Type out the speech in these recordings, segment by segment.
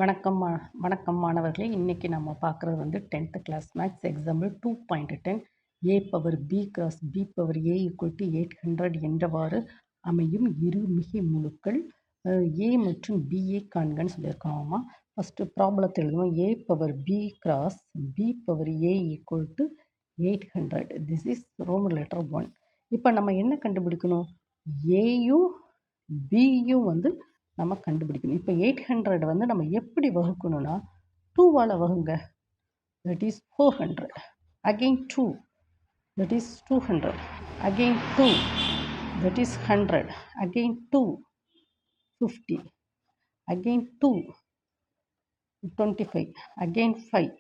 வணக்கம் மாணவர்களே. இன்னைக்கு நம்ம பார்க்குறது வந்து 10th class maths example 2.10 a power b cross b power a equal to 800 என்றவாறு அமையும் இரு மிகை முழுக்கள் a மற்றும் b ஐ காண்கன்னு சொல்லியிருக்காங்கம்மா. ஃபஸ்ட்டு ப்ராப்ளத்தை எழுதுவோம். a power b cross b power a equal to 800. This is Roman letter 1. இப்போ நம்ம என்ன கண்டுபிடிக்கணும்? ஏயும் பியும் வந்து நம்ம கண்டுபிடிக்கணும். இப்போ 800 வந்து நம்ம எப்படி வகுக்கணும்னா 2வால் வகுங்க. That is 400. Again 2, that is 200. Again 2, that is 100. Again 2, 50. Again 2, 25. Again 5.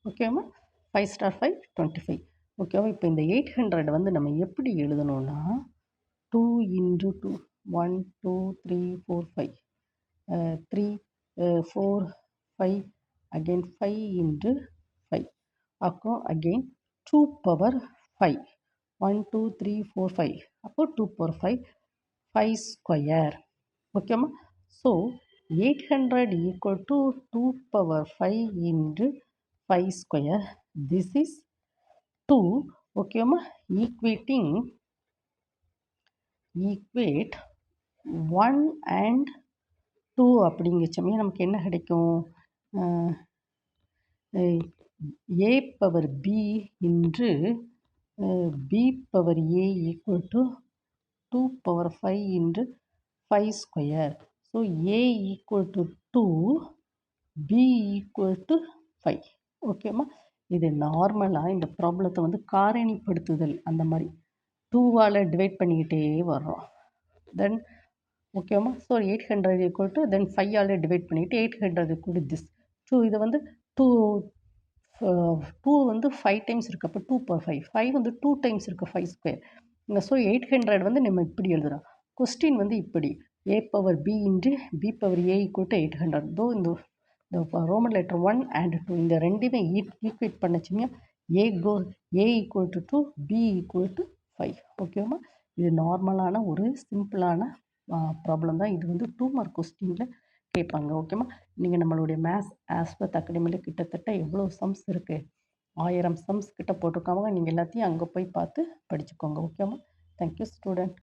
ஓகேவா? 5 star 5, 25. ஓகேவா? இப்போ இந்த 800 வந்து நம்ம எப்படி எழுதணும்னா 2 into 2, 1, 2, 3, 4, 5. 3, 4, 5. Again 5 into 5. அப்போ again 2 power 5. 1, 2, 3, 4, 5. அப்போ 2 power 5. 5 square. ஓகேம்மா? So 800 equal to 2 power 5 into 5 square. This is 2. ஓகேம்மா? Equate 1 and 2 அப்படிங்கச்சமே நமக்கு என்ன கிடைக்கும்? a பவர் b இன்று b power a equal to 2 power 5 இன்று 5 square. So a equal to 2, b equal to 5. ஓகேம்மா? இது நார்மலாக இந்த ப்ராப்ளத்தை வந்து காரணிப்படுத்துதல் அந்த மாதிரி 2வால் டிவைட் பண்ணிக்கிட்டே வர்றோம். தென் ஓகேம்மா? ஸோ 800 ஈக்குவல் டு தென் 5ஆல் டிவைட் பண்ணிவிட்டு 800 ஈக்குவல் டு திஸ் 2. இது வந்து 2 வந்து 5 டைம்ஸ் இருக்குது. அப்போ 2 பவர் 5. 5 வந்து 2 டைம்ஸ் இருக்குது, 5 ஸ்கொயர். ஸோ 800 வந்து நம்ம இப்படி எழுதுகிறோம். கொஸ்டின் வந்து இப்படி a power b into b power a equal to 800. தோ இந்த ரோமன் லெட்டர் 1 அண்ட் 2 இந்த ரெண்டுமே ஈக்குவேட் பண்ணச்சிங்க a equal to 2, b equal to 5. ஓகேவா? இது நார்மலான ஒரு சிம்பிளான ப்ராப்ளம் தான். இது வந்து 2 மார்க் கொஸ்டினில் கேட்பாங்க. ஓகேம்மா? நீங்கள் நம்மளுடைய மேத்ஸ் ஆஸ்பத் அகாடமியில் கிட்டத்தட்ட எவ்வளோ சம்ஸ் இருக்குது? 1000 சம்ஸ் கிட்ட போட்டிருக்காங்க. நீங்கள் எல்லாத்தையும் அங்கே போய் பார்த்து படிச்சுக்கோங்க. ஓகேம்மா? Thank you student.